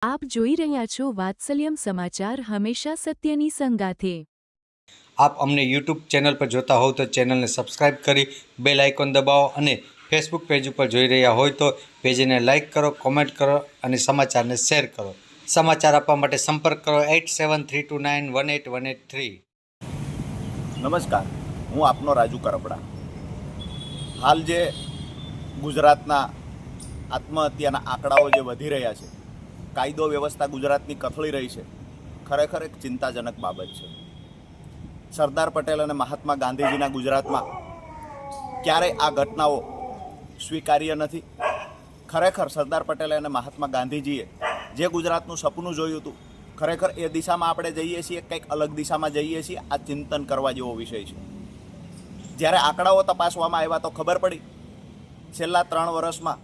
આપ જોઈ રહ્યા છો વાત્સલ્યમ સમાચાર, હંમેશા સત્યની સંગાથે। આપ અમને યુટ્યુબ ચેનલ પર જોતા હોવ તો ચેનલને સબસ્ક્રાઇબ કરી બેલ આઇકોન દબાવો અને ફેસબુક પેજ ઉપર જોઈ રહ્યા હોય તો પેજને લાઇક કરો, કોમેન્ટ કરો અને સમાચારને શેર કરો। સમાચાર આપવા માટે સંપર્ક કરો 8732918183। નમસ્કાર, હું આપનો રાજુ કરપડા। હાલ જે ગુજરાતના આત્મહત્યાના આંકડાઓ જે વધી રહ્યા છે, કાયદો વ્યવસ્થા ગુજરાતની કથળી રહી છે, ખરેખર એક ચિંતાજનક બાબત છે। સરદાર પટેલ અને મહાત્મા ગાંધીજીના ગુજરાતમાં ક્યારેય આ ઘટનાઓ સ્વીકાર્ય નથી। ખરેખર સરદાર પટેલ અને મહાત્મા ગાંધીજીએ જે ગુજરાતનું સપનું જોયું હતું, ખરેખર એ દિશામાં આપણે જઈએ છીએ, કંઈક અલગ દિશામાં જઈએ છીએ। આ ચિંતન કરવા જેવો વિષય છે। જ્યારે આંકડાઓ તપાસવામાં આવ્યા તો ખબર પડી છેલ્લા 3 વર્ષમાં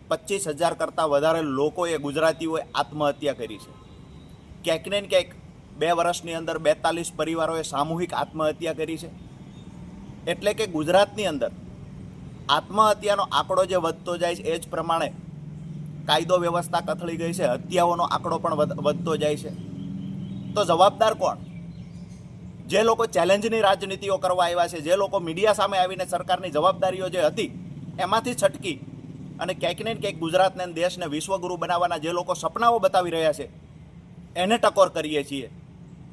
25,000 કરતાં વધારે લોકોએ, ગુજરાતીઓએ આત્મહત્યા કરી છે। ક્યાંક ને ક્યાંક 2 વર્ષની અંદર 42 પરિવારોએ સામૂહિક આત્મહત્યા કરી છે। એટલે કે ગુજરાતની અંદર આત્મહત્યાનો આંકડો જે વધતો જાય છે એ જ પ્રમાણે કાયદો વ્યવસ્થા કથળી ગઈ છે, હત્યાઓનો આંકડો પણ વધતો જાય છે। તો જવાબદાર કોણ? જે લોકો ચેલેન્જની રાજનીતિઓ કરવા આવ્યા છે, જે લોકો મીડિયા સામે આવીને સરકારની જવાબદારીઓ જે હતી એમાંથી છટકી અને ક્યાંક ને ક્યાંક ગુજરાતને, દેશને વિશ્વગુરુ બનાવવાના જે લોકો સપનાઓ બતાવી રહ્યા છે એને ટકોર કરીએ છીએ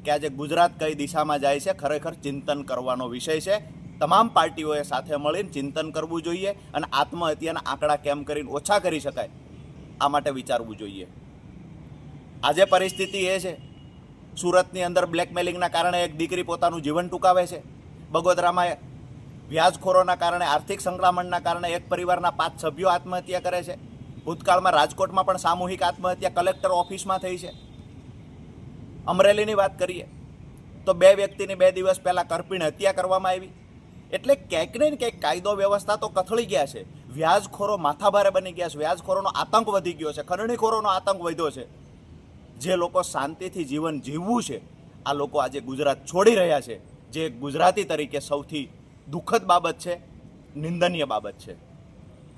કે આજે ગુજરાત કઈ દિશામાં જાય છે। ખરેખર ચિંતન કરવાનો વિષય છે। તમામ પાર્ટીઓએ સાથે મળીને ચિંતન કરવું જોઈએ અને આત્મહત્યાના આંકડા કેમ કરીને ઓછા કરી શકાય આ માટે વિચારવું જોઈએ। આજે પરિસ્થિતિ એ છે, સુરતની અંદર બ્લેકમેલિંગના કારણે એક દીકરી પોતાનું જીવન ટૂંકાવે છે। બગોદરામાં વ્યાજખોરોના કારણે, આર્થિક સંકળામણના કારણે એક પરિવારના 5 સભ્યો આત્મહત્યા કરે છે। ભૂતકાળમાં રાજકોટમાં પણ સામૂહિક આત્મહત્યા કલેક્ટર ઓફિસમાં થઈ છે। અમરેલીની વાત કરીએ તો 2 વ્યક્તિની 2 દિવસ પહેલાં કરપીણ હત્યા કરવામાં આવી। એટલે ક્યાંક ને ક્યાંક કાયદો વ્યવસ્થા તો કથળી ગયા છે, વ્યાજખોરો માથાભારે બની ગયા છે, વ્યાજખોરોનો આતંક વધી ગયો છે, ખંડણીખોરોનો આતંક વધ્યો છે। જે લોકો શાંતિથી જીવન જીવવું છે, આ લોકો આજે ગુજરાત છોડી રહ્યા છે, જે ગુજરાતી તરીકે સૌથી દુઃખદ બાબત છે, નિંદનીય બાબત છે।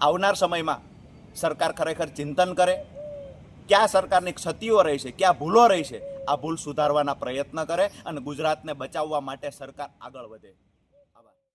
આવનાર સમયમાં સરકાર ખરેખર ચિંતન કરે, ક્યાં સરકારની ક્ષતિઓ રહી છે, ક્યાં ભૂલો રહી છે, આ ભૂલ સુધારવાના પ્રયત્ન કરે અને ગુજરાતને બચાવવા માટે સરકાર આગળ વધે।